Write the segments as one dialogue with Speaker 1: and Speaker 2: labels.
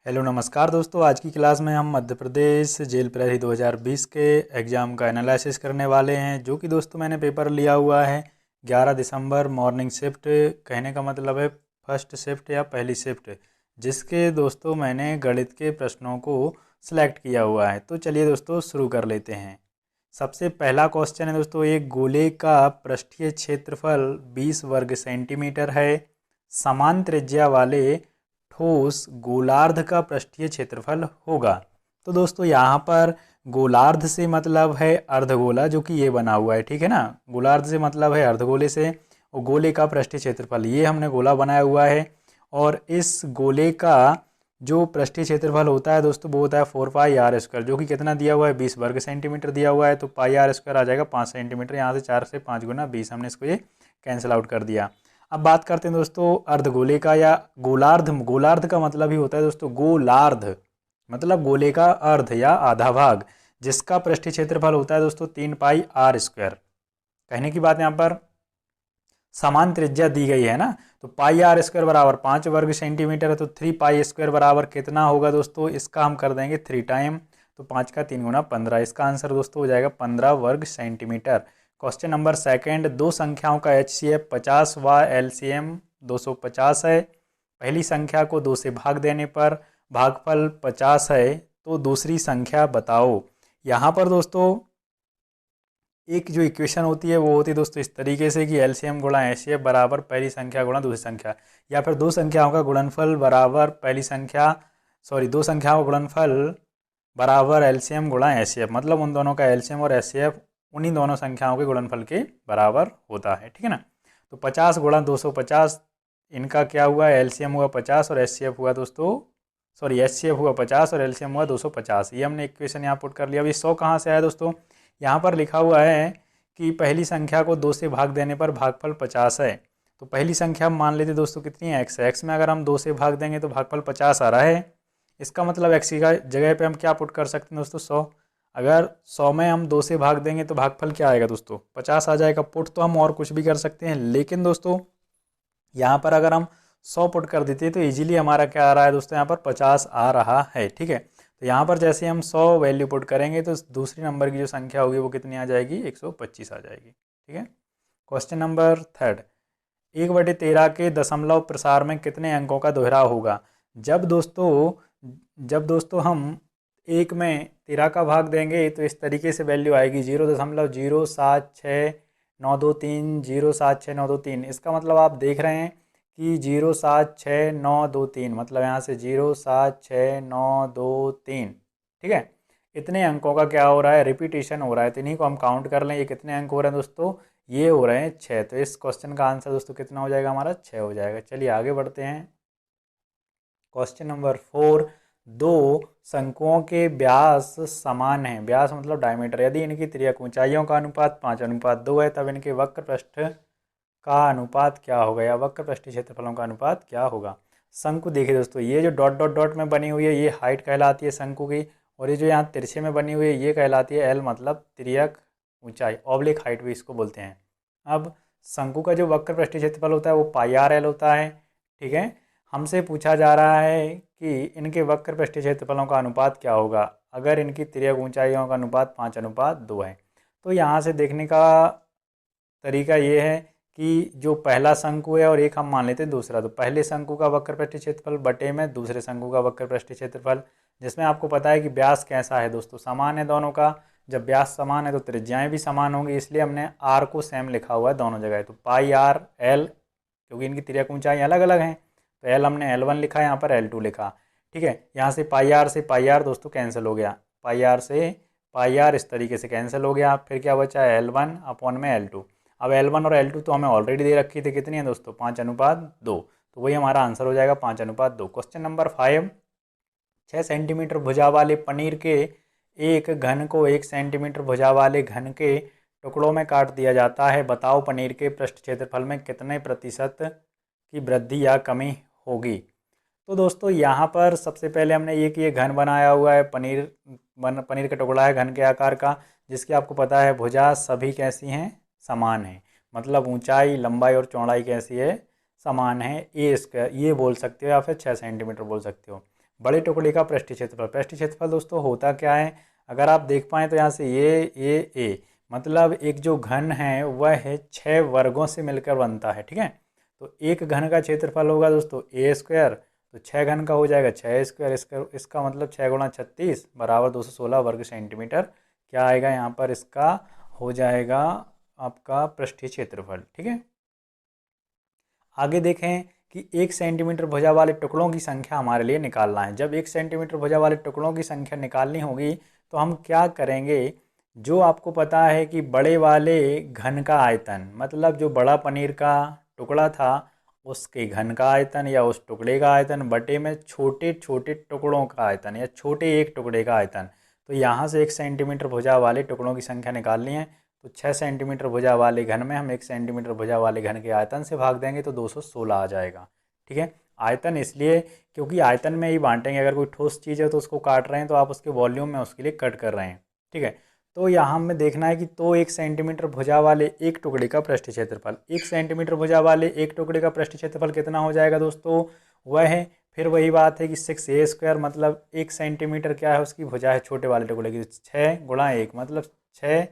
Speaker 1: Hello नमस्कार दोस्तों। आज की क्लास में हम मध्य प्रदेश जेल प्रहरी 2020 के एग्ज़ाम का एनालिसिस करने वाले हैं, जो कि दोस्तों मैंने पेपर लिया हुआ है 11 दिसंबर मॉर्निंग शिफ्ट। कहने का मतलब है फर्स्ट शिफ्ट या पहली शिफ्ट, जिसके दोस्तों मैंने गणित के प्रश्नों को सिलेक्ट किया हुआ है। तो चलिए दोस्तों शुरू कर लेते हैं। सबसे पहला क्वेश्चन है दोस्तों, एक गोले का पृष्ठीय क्षेत्रफल 20 वर्ग सेंटीमीटर है। समान त्रिज्या वाले ठोस गोलार्ध का पृष्ठीय क्षेत्रफल होगा। तो दोस्तों यहाँ पर गोलार्ध से मतलब है अर्धगोला, जो कि ये बना हुआ है, ठीक है ना। गोलार्ध से मतलब है अर्धगोले से, और गोले का पृष्ठीय क्षेत्रफल ये हमने गोला बनाया हुआ है। और इस गोले का जो पृष्ठीय क्षेत्रफल होता है दोस्तों वो होता है 4 पाई आर स्क्वायर, जो कि कितना दिया हुआ है 20 वर्ग सेंटीमीटर दिया हुआ है। तो पाई आर स्क्वायर आ जाएगा 5 सेंटीमीटर। यहाँ से 4 से 5 गुना 20, हमने इसको ये कैंसिल आउट कर दिया। अब बात करते हैं दोस्तों अर्धगोले का या गोलार्ध। गोलार्ध का मतलब ही होता है दोस्तों गोलार्ध, मतलब गोले का अर्ध या आधा भाग, जिसका पृष्ठीय क्षेत्रफल होता है दोस्तों 3 पाई आर स्क्वायर। कहने की बात यहाँ पर समान त्रिज्या दी गई है ना, तो पाई आर स्क्वायर बराबर 5 वर्ग सेंटीमीटर है। तो 3 पाई स्क्वायर बराबर कितना होगा दोस्तों, इसका हम कर देंगे 3 टाइम, तो 5 का 3 गुना 15। इसका आंसर दोस्तों हो जाएगा 15 वर्ग सेंटीमीटर। क्वेश्चन नंबर सेकंड, दो संख्याओं का HCF 50 व LCM 250 है। पहली संख्या को 2 से भाग देने पर भागफल 50 है, तो दूसरी संख्या बताओ। यहाँ पर दोस्तों एक जो इक्वेशन होती है वो होती है दोस्तों इस तरीके से कि LCM गुणा HCF बराबर पहली संख्या गुणा दूसरी संख्या, या फिर दो संख्याओं का गुणनफल बराबर पहली संख्या दो संख्याओं का गुणनफल बराबर LCM गुणा HCF, मतलब उन दोनों का LCM और HCF उन्हीं दोनों संख्याओं के गुणनफल के बराबर होता है, ठीक है ना। तो 50 गुणा 250, इनका क्या हुआ, LCM हुआ 50 और HCF हुआ दोस्तों HCF हुआ 50 और LCM हुआ 250। ये हमने इक्वेशन यहाँ पुट कर लिया। अभी 100 कहाँ से आया दोस्तों, यहाँ पर लिखा हुआ है कि पहली संख्या को 2 से भाग देने पर भागफल 50 है। तो पहली संख्या हम मान लेते दोस्तों कितनी है, x है। x में अगर हम 2 से भाग देंगे तो भागफल 50 आ रहा है। इसका मतलब x की जगह पे हम क्या पुट कर सकते हैं दोस्तों 100। अगर 100 में हम 2 से भाग देंगे तो भागफल क्या आएगा दोस्तों 50 आ जाएगा। पुट तो हम और कुछ भी कर सकते हैं, लेकिन दोस्तों यहाँ पर अगर हम 100 पुट कर देते हैं तो इजीली हमारा क्या आ रहा है दोस्तों, यहाँ पर 50 आ रहा है, ठीक है। तो यहाँ पर जैसे हम 100 वैल्यू पुट करेंगे तो दूसरी नंबर की जो संख्या होगी वो कितनी आ जाएगी, 125 आ जाएगी, ठीक है। क्वेश्चन नंबर थर्ड, 1/13 के दशमलव प्रसार में कितने अंकों का दोहराव होगा। जब दोस्तों हम 1 में 13 का भाग देंगे तो इस तरीके से वैल्यू आएगी 0.0769230 0769223। इसका मतलब आप देख रहे हैं कि 0769223, मतलब यहाँ से 0769223, ठीक है। इतने अंकों का क्या हो रहा है, रिपीटेशन हो रहा है। तो इन्हीं को हम काउंट कर लें। ये कितने अंक हो रहे हैं दोस्तों, ये हो रहे हैं 6। तो इस क्वेश्चन का आंसर दोस्तों कितना हो जाएगा, हमारा 6 हो जाएगा। चलिए आगे बढ़ते हैं। क्वेश्चन नंबर 4, दो शंकुओं के व्यास समान हैं, व्यास मतलब डायमीटर, यदि इनकी त्रिज्यक ऊंचाइयों का अनुपात 5:2 है, तब इनके वक्र पृष्ठ का अनुपात क्या होगा, या वक्र पृष्ठीय क्षेत्रफलों का अनुपात क्या होगा। शंकु देखिए दोस्तों, ये जो डॉट डॉट डॉट में बनी हुई है ये हाइट कहलाती है शंकु की, और ये जो यहाँ तिरछे में बनी हुई है ये कहलाती है L, मतलब त्रिज्यक ऊंचाई, ऑब्लिक हाइट भी इसको बोलते हैं। अब शंकु का जो वक्र पृष्ठीय क्षेत्रफल होता है वो पाई आर एल होता है, ठीक है। हमसे पूछा जा रहा है कि इनके वक्र पृष्ठीय क्षेत्रफलों का अनुपात क्या होगा अगर इनकी त्रिज्यक ऊंचाइयों का अनुपात 5:2 है। तो यहाँ से देखने का तरीका ये है कि जो पहला शंकु है और एक हम मान लेते हैं दूसरा, तो पहले शंकु का वक्र पृष्ठीय क्षेत्रफल बटे में दूसरे शंकु का वक्र पृष्ठीय क्षेत्रफल, जिसमें आपको पता है कि व्यास कैसा है दोस्तों, समान है दोनों का। जब व्यास समान है तो त्रिज्याएं भी समान होंगी, इसलिए हमने आर को सेम लिखा हुआ है दोनों जगह। तो पाई आर एल, क्योंकि इनकी त्रिज्यक ऊंचाई अलग अलग हैं, तो एल हमने L1 लिखा, यहाँ पर L2 लिखा, ठीक है। यहाँ से पाई आर दोस्तों कैंसिल हो गया, पाई आर से पाई आर इस तरीके से कैंसिल हो गया। फिर क्या बचा, L1 अपॉन में L2। अब L1 और L2 तो हमें ऑलरेडी दे रखी थी, कितनी है दोस्तों 5:2, तो वही हमारा आंसर हो जाएगा 5:2। क्वेश्चन नंबर 5, 6 सेंटीमीटर भुजा वाले पनीर के एक घन को 1 सेंटीमीटर भुजा वाले घन के टुकड़ों में काट दिया जाता है, बताओ पनीर के पृष्ठ क्षेत्रफल में कितने प्रतिशत की वृद्धि या कमी होगी। तो दोस्तों यहाँ पर सबसे पहले हमने ये घन बनाया हुआ है, पनीर का टुकड़ा है घन के आकार का, जिसकी आपको पता है भुजा सभी कैसी हैं, समान है, मतलब ऊंचाई लंबाई और चौड़ाई कैसी है, समान है। A स्क्वायर ये बोल सकते हो, या फिर 6 सेंटीमीटर बोल सकते हो। बड़े टुकड़े का पृष्ठीय क्षेत्रफल। पृष्ठीय क्षेत्रफल दोस्तों होता क्या है, अगर आप देख पाएँ तो यहाँ से ये ए, मतलब एक जो घन है वह है 6 वर्गों से मिलकर बनता है, ठीक है। तो एक घन का क्षेत्रफल होगा दोस्तों ए स्क्वायर, तो 6 घन का हो जाएगा 6 स्क्वायर, इसका मतलब 6 गुणा 36 बराबर 216 वर्ग सेंटीमीटर क्या आएगा यहाँ पर, इसका हो जाएगा आपका पृष्ठीय क्षेत्रफल, ठीक है। आगे देखें कि 1 सेंटीमीटर भुजा वाले टुकड़ों की संख्या हमारे लिए निकालना है। जब 1 सेंटीमीटर भुजा वाले टुकड़ों की संख्या निकालनी होगी तो हम क्या करेंगे, जो आपको पता है कि बड़े वाले घन का आयतन, मतलब जो बड़ा पनीर का टुकड़ा था उसके घन का आयतन या उस टुकड़े का आयतन बटे में छोटे छोटे टुकड़ों का आयतन या छोटे एक टुकड़े का आयतन। तो यहाँ से 1 सेंटीमीटर भुजा वाले टुकड़ों की संख्या निकालनी है, तो 6 सेंटीमीटर भुजा वाले घन में हम 1 सेंटीमीटर भुजा वाले घन के आयतन से भाग देंगे तो 216 आ जाएगा, ठीक है। आयतन इसलिए क्योंकि आयतन में ही बांटेंगे, अगर कोई ठोस चीज़ है तो उसको काट रहे हैं तो आप उसके वॉल्यूम में उसके लिए कट कर रहे हैं, ठीक है। तो यहाँ हमें देखना है कि तो 1 सेंटीमीटर भुजा वाले एक टुकड़े का पृष्ठीय क्षेत्रफल, 1 सेंटीमीटर भुजा वाले एक टुकड़े का पृष्ठीय क्षेत्रफल कितना हो जाएगा दोस्तों, वह है फिर वही बात है कि 6a स्क्वायर, मतलब 1 सेंटीमीटर क्या है उसकी भुजा है छोटे वाले टुकड़े की, 6 गुणा 1 मतलब 6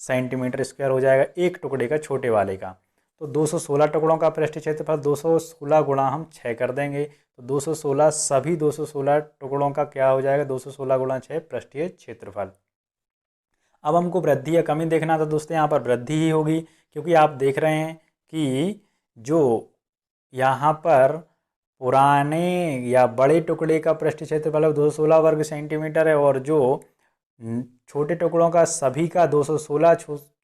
Speaker 1: सेंटीमीटर स्क्वायर हो जाएगा एक टुकड़े का छोटे वाले का। तो 216 टुकड़ों का पृष्ठीय क्षेत्रफल 216 गुणा हम 6 कर देंगे, तो 216 सभी 216 टुकड़ों का क्या हो जाएगा, 216 गुणा 6 पृष्ठीय क्षेत्रफल। अब हमको वृद्धि या कमी देखना था दोस्तों, यहाँ पर वृद्धि ही होगी क्योंकि आप देख रहे हैं कि जो यहाँ पर पुराने या बड़े टुकड़े का पृष्ठीय क्षेत्रफल 216 वर्ग सेंटीमीटर है और जो छोटे टुकड़ों का सभी का 216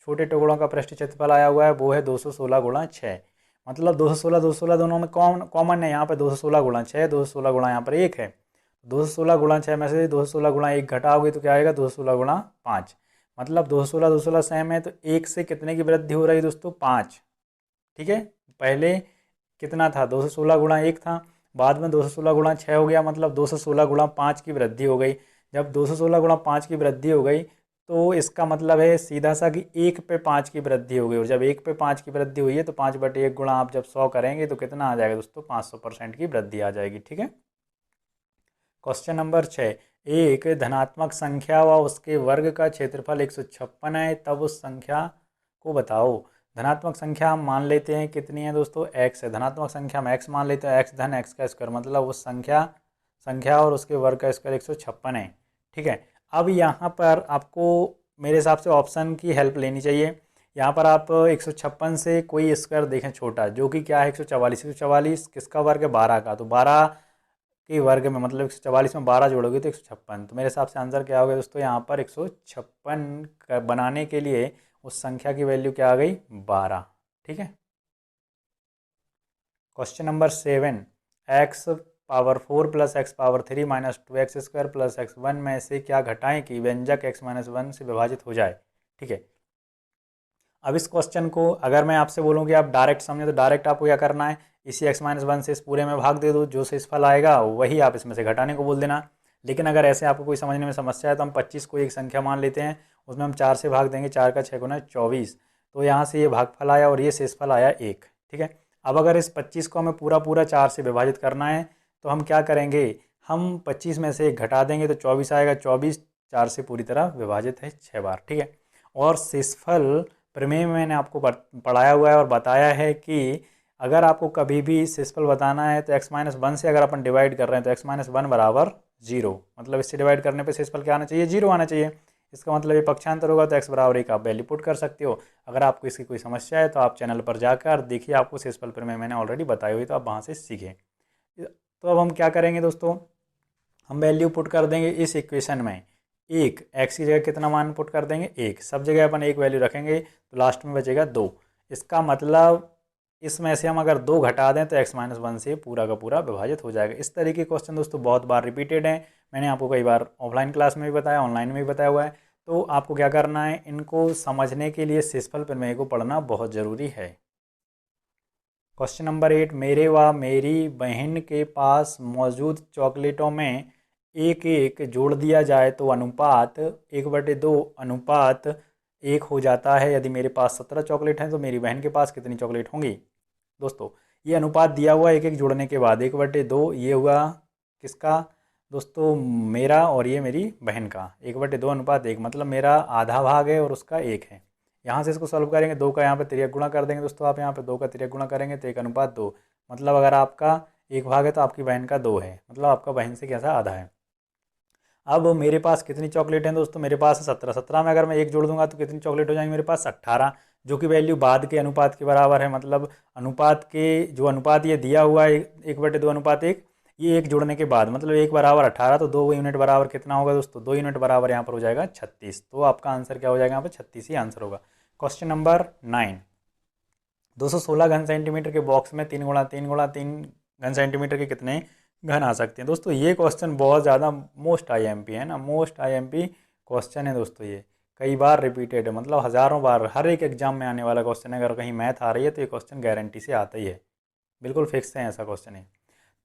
Speaker 1: छोटे टुकड़ों का पृष्ठीय क्षेत्रफल आया हुआ है वो है 216 गुणा 6, मतलब 216 216 दोनों में कॉमन है, यहाँ पर 216 गुणा 6, 216 गुणा यहाँ पर 1 है, 216 गुणा 6 में से 216 गुणा 1 घटाओगे तो क्या आएगा 216 गुणा 5, मतलब 216 216 सेम है तो 1 से कितने की वृद्धि हो रही है दोस्तों 5, ठीक है। पहले कितना था 216 गुणा 1 था, बाद में 216 गुणा 6 हो गया, मतलब 216 गुणा 5 की वृद्धि हो गई। जब 216 गुणा 5 की वृद्धि हो गई तो इसका मतलब है सीधा सा कि 1 पे 5 की वृद्धि हो गई, और जब 1 पे 5 की वृद्धि हुई है तो 5/1 गुणा आप जब 100 करेंगे तो कितना आ जाएगा दोस्तों 500% की वृद्धि आ जाएगी, ठीक है। क्वेश्चन नंबर 6, एक धनात्मक संख्या व उसके वर्ग का क्षेत्रफल 156 है, तब उस संख्या को बताओ। धनात्मक संख्या हम मान लेते हैं कितनी है दोस्तों, x है, धनात्मक संख्या हम x मान लेते हैं, x धन x का स्क्वायर, मतलब उस संख्या और उसके वर्ग का स्क्वायर 156 है, ठीक है। अब यहाँ पर आपको मेरे हिसाब से ऑप्शन की हेल्प लेनी चाहिए। यहाँ पर आप 156 से कोई स्क्वायर देखें छोटा, जो कि क्या है 144, 144 किसका वर्ग है 12 का, तो 12 के वर्ग में मतलब 144 में 12 जोड़ोगे तो 156, तो मेरे हिसाब से आंसर क्या हो गया दोस्तों, यहाँ पर 156 बनाने के लिए उस संख्या की वैल्यू क्या आ गई 12, ठीक है। Question number 7, x power 4 plus x power 3 minus 2x square plus x1 में से क्या घटाएं कि व्यंजक x-1 से विभाजित हो जाए, ठीक है। अब इस क्वेश्चन को अगर मैं आपसे बोलूँ कि आप डायरेक्ट समझे तो डायरेक्ट आपको क्या करना है, इसी x-1 से इस पूरे में भाग दे दो, जो से इस फल आएगा वही आप इसमें से घटाने को बोल देना। लेकिन अगर ऐसे आपको कोई समझने में समस्या है तो हम 25 को एक संख्या मान लेते हैं, उसमें हम 4 से भाग देंगे, 4 का 6 गुना 24, तो यहाँ से ये भागफल आया और ये शेषफल आया 1, ठीक है। अब अगर इस 25 को हमें पूरा 4 से विभाजित करना है तो हम क्या करेंगे, हम 25 में से 1 घटा देंगे तो 24 आएगा, 24 4 से पूरी तरह विभाजित है 6 बार, ठीक है। और शेषफल प्रमेय में मैंने आपको पढ़ाया हुआ है और बताया है कि अगर आपको कभी भी शेषफल बताना है तो x-1 से अगर अपन डिवाइड कर रहे हैं तो x-1 बराबर 0, मतलब इससे डिवाइड करने पे शेषफल क्या आना चाहिए 0 आना चाहिए। इसका मतलब ये पक्षांतर होगा तो x बराबर 1 आप वैल्यू पुट कर सकते हो। अगर आपको इसकी कोई समस्या है तो आप चैनल पर जाकर देखिए, आपको शेषफल प्रमेय मैंने ऑलरेडी बताई हुई, तो आप वहाँ से सीखें। तो अब हम क्या करेंगे दोस्तों, हम वैल्यू पुट कर देंगे इस इक्वेशन में, 1 x की जगह कितना मान पुट कर देंगे 1, सब जगह अपन 1 वैल्यू रखेंगे तो लास्ट में बचेगा 2। इसका मतलब इसमें से हम अगर 2 घटा दें तो x-1 से पूरा का पूरा विभाजित हो जाएगा। इस तरीके के क्वेश्चन दोस्तों बहुत बार रिपीटेड हैं, मैंने आपको कई बार ऑफलाइन क्लास में भी बताया, ऑनलाइन में भी बताया हुआ है। तो आपको क्या करना है, इनको समझने के लिए शेषफल प्रमेय को पढ़ना बहुत ज़रूरी है। क्वेश्चन नंबर 8, मेरे व मेरी बहन के पास मौजूद चॉकलेटों में एक एक जोड़ दिया जाए तो अनुपात 1/2 अनुपात 1 हो जाता है। यदि मेरे पास 17 चॉकलेट हैं तो मेरी बहन के पास कितनी चॉकलेट होंगी। दोस्तों ये अनुपात दिया हुआ एक एक जोड़ने के बाद 1/2, ये हुआ किसका दोस्तों, मेरा और ये मेरी बहन का 1/2 अनुपात 1, मतलब मेरा आधा भाग है और उसका 1 है। यहाँ से इसको सॉल्व करेंगे, 2 का यहाँ पे तिर्यक गुणा कर देंगे दोस्तों, आप यहाँ पे 2 का तिर्यक गुणा करेंगे तो 1/2, मतलब अगर आपका 1 भाग है तो आपकी बहन का 2 है, मतलब आपका बहन से कैसा आधा है। अब मेरे पास कितनी चॉकलेट हैं दोस्तों, मेरे पास 17, 17 में अगर मैं 1 जोड़ दूंगा तो कितनी चॉकलेट हो जाएंगी मेरे पास 18, जो कि वैल्यू बाद के अनुपात के बराबर है। मतलब अनुपात के जो अनुपात ये दिया हुआ है 1/2 अनुपात 1, ये 1 जोड़ने के बाद, मतलब 1 बराबर 18, तो 2 यूनिट बराबर कितना होगा दोस्तों, 2 यूनिट बराबर यहाँ पर हो जाएगा 36। तो आपका आंसर क्या हो जाएगा यहाँ पर 36 ही आंसर होगा। क्वेश्चन नंबर 9, 216 घन सेंटीमीटर के बॉक्स में 3 × 3 × 3 घन सेंटीमीटर के कितने घन आ सकते हैं। दोस्तों ये क्वेश्चन बहुत ज़्यादा मोस्ट आईएमपी है ना, मोस्ट आईएमपी क्वेश्चन है दोस्तों, ये कई बार रिपीटेड है, मतलब हज़ारों बार हर एक एग्जाम में आने वाला क्वेश्चन है। अगर कहीं मैथ आ रही है तो ये क्वेश्चन गारंटी से आता ही है, बिल्कुल फिक्स है ऐसा क्वेश्चन है।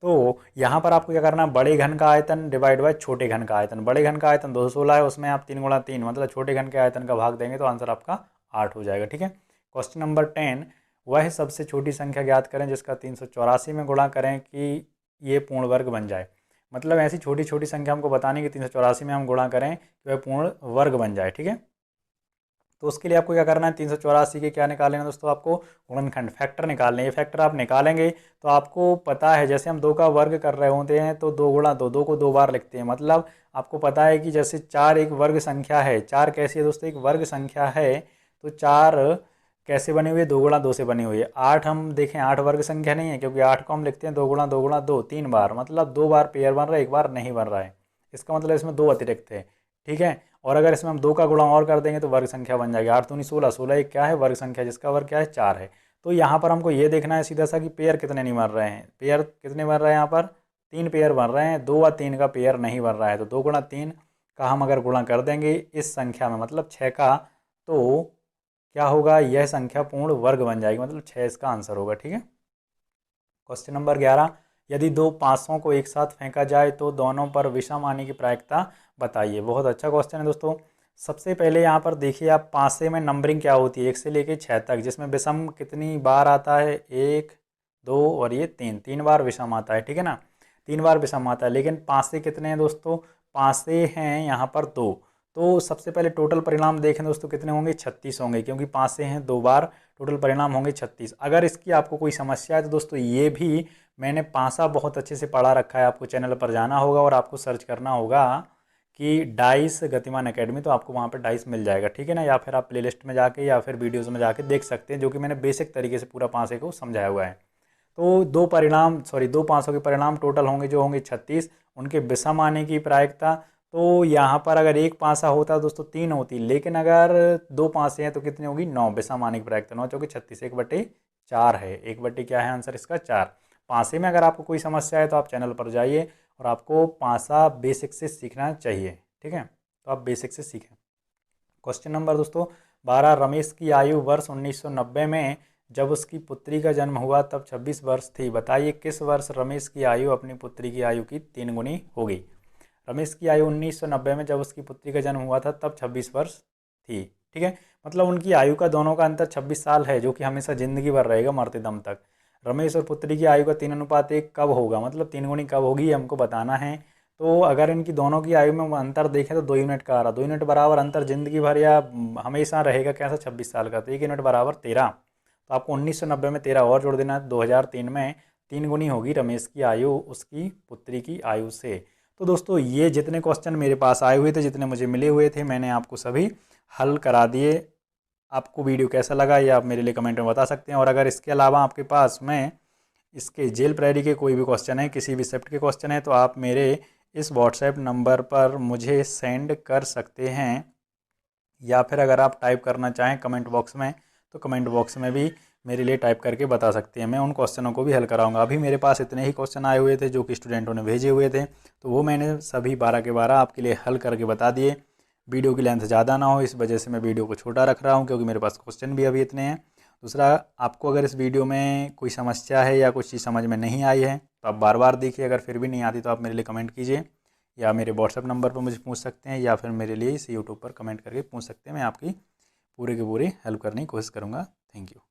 Speaker 1: तो यहाँ पर आपको क्या करना है, बड़े घन का आयतन डिवाइड बाय छोटे घन का आयतन। बड़े घन का आयतन 216 है, उसमें आप 3 × 3, मतलब छोटे घन के आयतन का भाग देंगे तो आंसर आपका 8 हो जाएगा। ठीक है। क्वेश्चन नंबर 10, वह सबसे छोटी संख्या ज्ञात करें जिसका 384 में गुणा करें कि ये पूर्ण वर्ग बन जाए। मतलब ऐसी छोटी छोटी संख्या हमको बतानी कि 384 में हम गुणा करें कि वह पूर्ण वर्ग बन जाए। ठीक है। तो उसके लिए आपको क्या करना है, 384 के क्या निकालेंगे दोस्तों, आपको गुणनखंड फैक्टर निकालने। ये फैक्टर आप निकालेंगे तो आपको पता है, जैसे हम 2 का वर्ग कर रहे होते हैं तो 2 × 2, 2 को 2 बार लिखते हैं। मतलब आपको पता है कि जैसे 4 एक वर्ग संख्या है, 4 कैसी है दोस्तों, एक वर्ग संख्या है, तो 4 कैसे बनी हुई है, 2 × 2 से बनी हुई है। 8 हम देखें, 8 वर्ग संख्या नहीं है, क्योंकि 8 को हम लिखते हैं 2 × 2 × 2 3 बार, मतलब 2 बार पेयर बन रहा है, 1 बार नहीं बन रहा है। इसका मतलब इसमें 2 अतिरिक्त है। ठीक है। और अगर इसमें हम 2 का गुणा और कर देंगे तो वर्ग संख्या बन जाएगी। 8 दूनी 16, 16 एक क्या है, वर्ग संख्या, जिसका वर्ग क्या है 4 है। तो यहाँ पर हमको ये देखना है सीधा सा कि पेयर कितने नहीं बन रहे हैं। पेयर कितने बन रहे हैं, यहाँ पर 3 पेयर बन रहे हैं, 2 व 3 का पेयर नहीं बन रहा है। तो 2 × 3 का हम अगर गुणा कर देंगे इस संख्या में, मतलब 6 का, तो क्या होगा, यह संख्या पूर्ण वर्ग बन जाएगी, मतलब 6 इसका आंसर होगा। ठीक है। क्वेश्चन नंबर 11, यदि 2 पासों को एक साथ फेंका जाए तो दोनों पर विषम आने की प्रायिकता बताइए। बहुत अच्छा क्वेश्चन है दोस्तों। सबसे पहले यहाँ पर देखिए आप, पासे में नंबरिंग क्या होती है 1 से लेके 6 तक, जिसमें विषम कितनी बार आता है, 1 2 और ये 3, 3 बार विषम आता है। ठीक है ना, 3 बार विषम आता है। लेकिन पासे कितने हैं दोस्तों, पासे हैं यहाँ पर 2। तो सबसे पहले टोटल परिणाम देखें दोस्तों, कितने होंगे, 36 होंगे, क्योंकि पासे हैं 2 बार, टोटल परिणाम होंगे 36। अगर इसकी आपको कोई समस्या है तो दोस्तों ये भी मैंने पासा बहुत अच्छे से पढ़ा रखा है। आपको चैनल पर जाना होगा और आपको सर्च करना होगा कि डाइस गतिमान एकेडमी, तो आपको वहाँ पर डाइस मिल जाएगा। ठीक है ना, या फिर आप प्लेलिस्ट में जाके या फिर वीडियोज़ में जाके देख सकते हैं, जो कि मैंने बेसिक तरीके से पूरा पासे को समझाया हुआ है। तो 2 पासों के परिणाम टोटल होंगे जो होंगे 36, उनके विषम आने की प्रायिकता। तो यहाँ पर अगर एक पासा होता दोस्तों 3 होती, लेकिन अगर 2 पासे हैं तो कितनी होगी, 9, विषम आने की प्रायिकता 9 चौके 36, 1/4 है। 1 क्या है आंसर इसका, 4। पासे में अगर आपको कोई समस्या है तो आप चैनल पर जाइए और आपको पासा बेसिक से सीखना चाहिए। ठीक है, तो आप बेसिक से सीखें। क्वेश्चन नंबर दोस्तों 12, रमेश की आयु वर्ष 1990 में जब उसकी पुत्री का जन्म हुआ तब 26 वर्ष थी। बताइए किस वर्ष रमेश की आयु अपनी पुत्री की आयु की 3 गुनी होगी। रमेश की आयु 1990 में जब उसकी पुत्री का जन्म हुआ था तब 26 वर्ष थी। ठीक है, मतलब उनकी आयु का दोनों का अंतर 26 साल है, जो कि हमेशा ज़िंदगी भर रहेगा, मरते दम तक। रमेश और पुत्री की आयु का 3:1 कब होगा, मतलब 3 गुनी कब होगी, हमको बताना है। तो अगर इनकी दोनों की आयु में अंतर देखें तो 2 यूनिट का आ रहा, 2 यूनिट बराबर अंतर ज़िंदगी भर या हमेशा रहेगा कैसा, 26 साल का, तो 1 यूनिट बराबर 13। तो आपको 1990 में 13 और जोड़ देना है, 2003 में 3 गुनी होगी रमेश की आयु उसकी पुत्री की आयु से। तो दोस्तों ये जितने क्वेश्चन मेरे पास आए हुए थे, जितने मुझे मिले हुए थे, मैंने आपको सभी हल करा दिए। आपको वीडियो कैसा लगा ये आप मेरे लिए कमेंट में बता सकते हैं। और अगर इसके अलावा आपके पास में इसके जेल प्रायरी के कोई भी क्वेश्चन है, किसी भी सब्जेक्ट के क्वेश्चन है, तो आप मेरे इस व्हाट्सएप नंबर पर मुझे सेंड कर सकते हैं, या फिर अगर आप टाइप करना चाहें कमेंट बॉक्स में तो कमेंट बॉक्स में भी मेरे लिए टाइप करके बता सकते हैं। मैं उन क्वेश्चनों को भी हल कराऊंगा। अभी मेरे पास इतने ही क्वेश्चन आए हुए थे जो कि स्टूडेंटों ने भेजे हुए थे, तो वो मैंने सभी 12 के 12 आपके लिए हल करके बता दिए। वीडियो की लेंथ ज़्यादा ना हो, इस वजह से मैं वीडियो को छोटा रख रहा हूँ, क्योंकि मेरे पास क्वेश्चन भी अभी इतने हैं। दूसरा, आपको अगर इस वीडियो में कोई समस्या है या कुछ चीज़ समझ में नहीं आई है तो आप बार बार देखिए। अगर फिर भी नहीं आती तो आप मेरे लिए कमेंट कीजिए, या मेरे व्हाट्सएप नंबर पर मुझे पूछ सकते हैं, या फिर मेरे लिए इस यूट्यूब पर कमेंट करके पूछ सकते हैं। मैं आपकी पूरे की पूरी हेल्प करने की कोशिश करूँगा। Thank you.